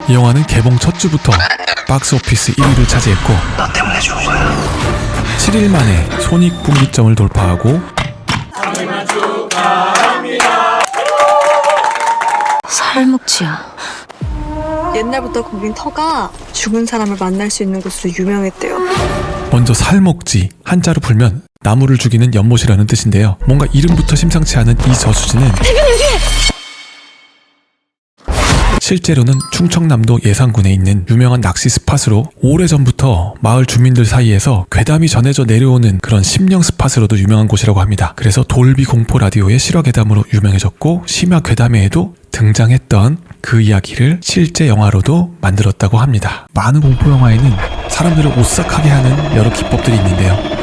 이 영화는 개봉 첫 주부터 박스오피스 1위를 차지했고 너 때문에 죽은 거야. 7일 만에 손익분기점을 돌파하고 살묵지야. 옛날부터 거긴 터가 죽은 사람을 만날 수 있는 곳으로 유명했대요. 먼저 살목지, 한자로 풀면 나무를 죽이는 연못이라는 뜻인데요. 뭔가 이름부터 심상치 않은 이 저수지는 실제로는 충청남도 예산군에 있는 유명한 낚시 스팟으로 오래전부터 마을 주민들 사이에서 괴담이 전해져 내려오는 그런 심령 스팟으로도 유명한 곳이라고 합니다. 그래서 돌비 공포 라디오의 실화 괴담으로 유명해졌고 심야 괴담회에도 등장했던 그 이야기를 실제 영화로도 만들었다고 합니다. 많은 공포 영화에는 사람들을 오싹하게 하는 여러 기법들이 있는데요.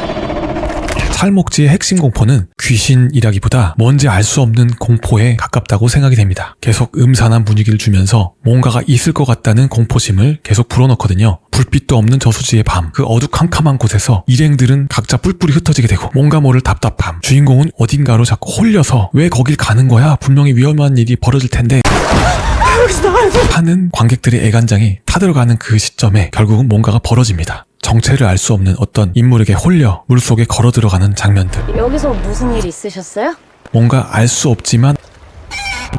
살목지의 핵심 공포는 귀신이라기보다 뭔지 알 수 없는 공포에 가깝다고 생각이 됩니다. 계속 음산한 분위기를 주면서 뭔가가 있을 것 같다는 공포심을 계속 불어넣거든요. 불빛도 없는 저수지의 밤, 그 어두캄캄한 곳에서 일행들은 각자 뿔뿔이 흩어지게 되고 뭔가 모를 답답함, 주인공은 어딘가로 자꾸 홀려서 왜 거길 가는 거야? 분명히 위험한 일이 벌어질 텐데 하는 관객들의 애간장이 타들어가는 그 시점에 결국은 뭔가가 벌어집니다. 정체를 알 수 없는 어떤 인물에게 홀려 물속에 걸어 들어가는 장면들. 여기서 무슨 일 있으셨어요? 뭔가 알 수 없지만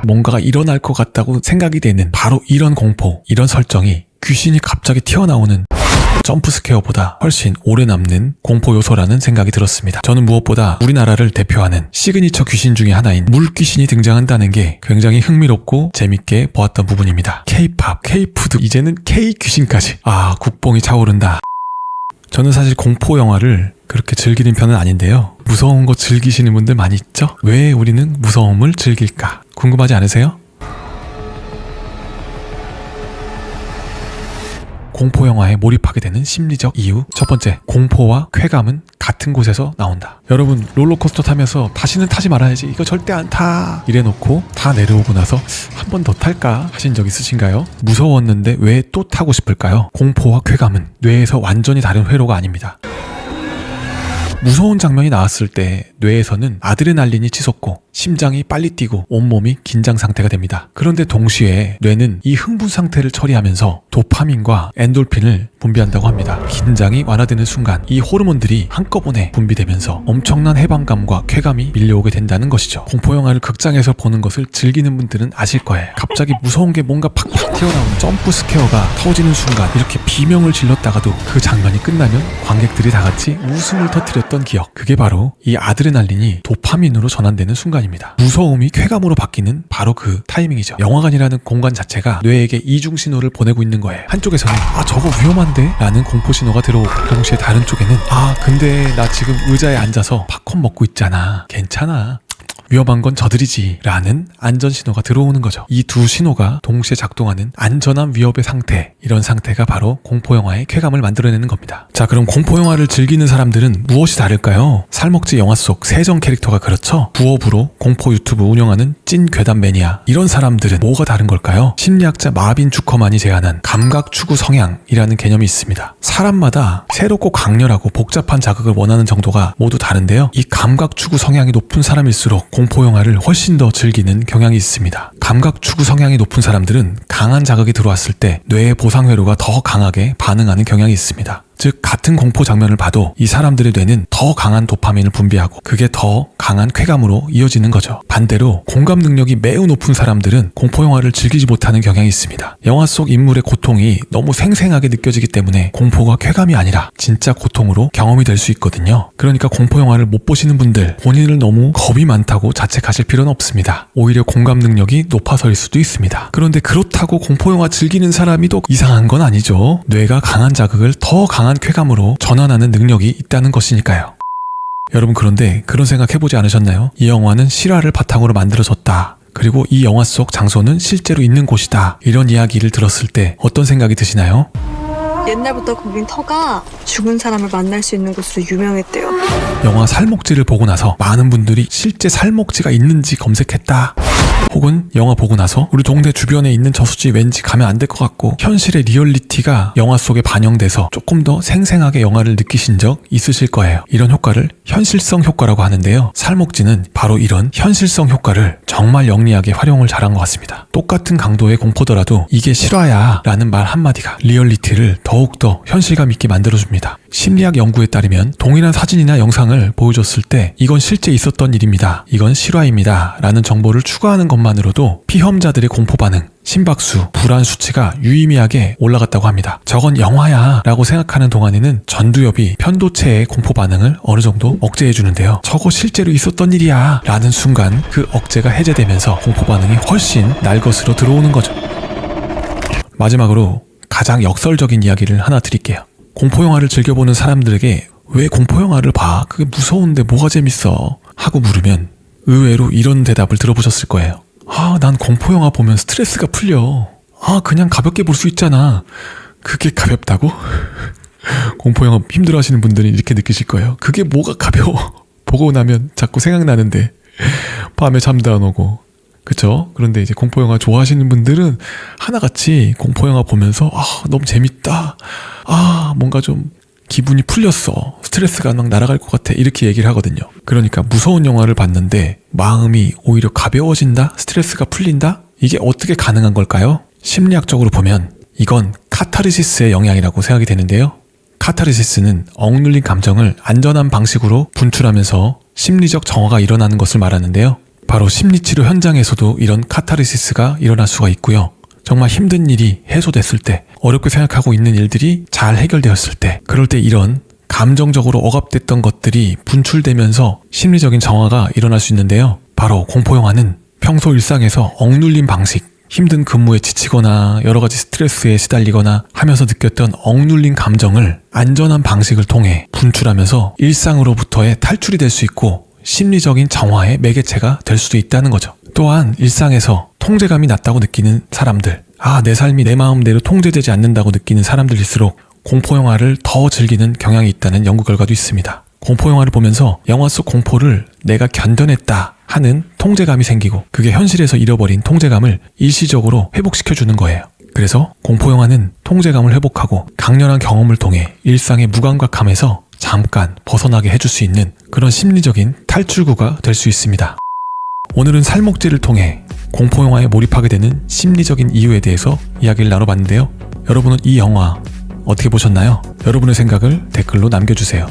뭔가가 일어날 것 같다고 생각이 되는 바로 이런 공포, 이런 설정이 귀신이 갑자기 튀어나오는 점프스케어보다 훨씬 오래 남는 공포 요소라는 생각이 들었습니다. 저는 무엇보다 우리나라를 대표하는 시그니처 귀신 중에 하나인 물귀신이 등장한다는 게 굉장히 흥미롭고 재밌게 보았던 부분입니다. K-팝, K-푸드, 이제는 K-귀신까지. 아, 국뽕이 차오른다. 저는 사실 공포 영화를 그렇게 즐기는 편은 아닌데요. 무서운 거 즐기시는 분들 많이 있죠? 왜 우리는 무서움을 즐길까? 궁금하지 않으세요? 공포 영화에 몰입하게 되는 심리적 이유. 첫 번째, 공포와 쾌감은 같은 곳에서 나온다. 여러분, 롤러코스터 타면서 다시는 타지 말아야지, 이거 절대 안 타, 이래놓고 다 내려오고 나서 한 번 더 탈까 하신 적 있으신가요? 무서웠는데 왜 또 타고 싶을까요? 공포와 쾌감은 뇌에서 완전히 다른 회로가 아닙니다. 무서운 장면이 나왔을 때 뇌에서는 아드레날린이 치솟고 심장이 빨리 뛰고 온몸이 긴장 상태가 됩니다. 그런데 동시에 뇌는 이 흥분 상태를 처리하면서 도파민과 엔돌핀을 분비한다고 합니다. 긴장이 완화되는 순간 이 호르몬들이 한꺼번에 분비되면서 엄청난 해방감과 쾌감이 밀려오게 된다는 것이죠. 공포영화를 극장에서 보는 것을 즐기는 분들은 아실 거예요. 갑자기 무서운 게 뭔가 팍팍 튀어나오는 점프 스퀘어가 터지는 순간 이렇게 비명을 질렀다가도 그 장면이 끝나면 관객들이 다 같이 웃음을 터뜨렸던 기억. 그게 바로 이 아드레날린이 도파민으로 전환되는 순간입니다. 무서움이 쾌감으로 바뀌는 바로 그 타이밍이죠. 영화관이라는 공간 자체가 뇌에게 이중 신호를 보내고 있는 거예요. 한쪽에서는 아, 저거 위험한데? 라는 공포 신호가 들어오고, 동시에 다른 쪽에는 아, 근데 나 지금 의자에 앉아서 팝콘 먹고 있잖아, 괜찮아, 위험한 건 저들이지 라는 안전 신호가 들어오는 거죠. 이 두 신호가 동시에 작동하는 안전한 위협의 상태, 이런 상태가 바로 공포영화의 쾌감을 만들어내는 겁니다. 자, 그럼 공포영화를 즐기는 사람들은 무엇이 다를까요? 살목지 영화 속 세정 캐릭터가 그렇죠? 부업으로 공포 유튜브 운영하는 찐 괴담 매니아, 이런 사람들은 뭐가 다른 걸까요? 심리학자 마빈 주커만이 제안한 감각 추구 성향이라는 개념이 있습니다. 사람마다 새롭고 강렬하고 복잡한 자극을 원하는 정도가 모두 다른데요. 이 감각 추구 성향이 높은 사람일수록 공포영화를 훨씬 더 즐기는 경향이 있습니다. 감각 추구 성향이 높은 사람들은 강한 자극이 들어왔을 때 뇌의 보상회로가 더 강하게 반응하는 경향이 있습니다. 즉, 같은 공포 장면을 봐도 이 사람들의 뇌는 더 강한 도파민을 분비하고 그게 더 강한 쾌감으로 이어지는 거죠. 반대로 공감 능력이 매우 높은 사람들은 공포영화를 즐기지 못하는 경향이 있습니다. 영화 속 인물의 고통이 너무 생생하게 느껴지기 때문에 공포가 쾌감이 아니라 진짜 고통으로 경험이 될 수 있거든요. 그러니까 공포영화를 못 보시는 분들, 본인을 너무 겁이 많다고 자책하실 필요는 없습니다. 오히려 공감 능력이 높아서일 수도 있습니다. 그런데 그렇다고 공포영화 즐기는 사람이 또 이상한 건 아니죠. 뇌가 강한 자극을 더 강한 쾌감으로 전환하는 능력이 있다는 것이니까요. 여러분, 그런데 그런 생각 해보지 않으셨나요? 이 영화는 실화를 바탕으로 만들어졌다, 그리고 이 영화 속 장소는 실제로 있는 곳이다, 이런 이야기를 들었을 때 어떤 생각이 드시나요? 옛날부터 거긴 터가 죽은 사람을 만날 수 있는 곳으로 유명했대요. 영화 살목지를 보고 나서 많은 분들이 실제 살목지가 있는지 검색했다, 혹은 영화 보고 나서 우리 동네 주변에 있는 저수지 왠지 가면 안 될 것 같고 현실의 리얼리티가 영화 속에 반영돼서 조금 더 생생하게 영화를 느끼신 적 있으실 거예요. 이런 효과를 현실성 효과라고 하는데요. 살목지는 바로 이런 현실성 효과를 정말 영리하게 활용을 잘한 것 같습니다. 똑같은 강도의 공포더라도 이게 실화야 라는 말 한마디가 리얼리티를 더욱더 현실감 있게 만들어줍니다. 심리학 연구에 따르면 동일한 사진이나 영상을 보여줬을 때 이건 실제 있었던 일입니다. 이건 실화입니다. 라는 정보를 추가하는 것만으로도 피험자들의 공포 반응, 심박수, 불안 수치가 유의미하게 올라갔다고 합니다. 저건 영화야 라고 생각하는 동안에는 전두엽이 편도체의 공포 반응을 어느 정도 억제해주는데요. 저거 실제로 있었던 일이야 라는 순간 그 억제가 해제되면서 공포 반응이 훨씬 날것으로 들어오는 거죠. 마지막으로 가장 역설적인 이야기를 하나 드릴게요. 공포영화를 즐겨보는 사람들에게 왜 공포영화를 봐? 그게 무서운데 뭐가 재밌어? 하고 물으면 의외로 이런 대답을 들어보셨을 거예요. 난 공포영화 보면 스트레스가 풀려. 그냥 가볍게 볼 수 있잖아. 그게 가볍다고? 공포영화 힘들어 하시는 분들은 이렇게 느끼실 거예요. 그게 뭐가 가벼워? 보고 나면 자꾸 생각나는데 밤에 잠도 안 오고. 그쵸? 그런데 이제 공포영화 좋아하시는 분들은 하나같이 공포영화 보면서 너무 재밌다. 뭔가 좀 기분이 풀렸어. 스트레스가 막 날아갈 것 같아. 이렇게 얘기를 하거든요. 그러니까 무서운 영화를 봤는데 마음이 오히려 가벼워진다? 스트레스가 풀린다? 이게 어떻게 가능한 걸까요? 심리학적으로 보면 이건 카타르시스의 영향이라고 생각이 되는데요. 카타르시스는 억눌린 감정을 안전한 방식으로 분출하면서 심리적 정화가 일어나는 것을 말하는데요. 바로 심리치료 현장에서도 이런 카타르시스가 일어날 수가 있고요. 정말 힘든 일이 해소됐을 때, 어렵게 생각하고 있는 일들이 잘 해결되었을 때, 그럴 때 이런 감정적으로 억압됐던 것들이 분출되면서 심리적인 정화가 일어날 수 있는데요. 바로 공포영화는 평소 일상에서 억눌린 방식, 힘든 근무에 지치거나 여러 가지 스트레스에 시달리거나 하면서 느꼈던 억눌린 감정을 안전한 방식을 통해 분출하면서 일상으로부터의 탈출이 될 수 있고 심리적인 정화의 매개체가 될 수도 있다는 거죠. 또한 일상에서 통제감이 낮다고 느끼는 사람들, 내 삶이 내 마음대로 통제되지 않는다고 느끼는 사람들일수록 공포영화를 더 즐기는 경향이 있다는 연구 결과도 있습니다. 공포영화를 보면서 영화 속 공포를 내가 견뎌냈다 하는 통제감이 생기고 그게 현실에서 잃어버린 통제감을 일시적으로 회복시켜주는 거예요. 그래서 공포영화는 통제감을 회복하고 강렬한 경험을 통해 일상의 무감각함에서 잠깐 벗어나게 해줄 수 있는 그런 심리적인 탈출구가 될 수 있습니다. 오늘은 살목지를 통해 공포영화에 몰입하게 되는 심리적인 이유에 대해서 이야기를 나눠봤는데요. 여러분은 이 영화 어떻게 보셨나요? 여러분의 생각을 댓글로 남겨주세요.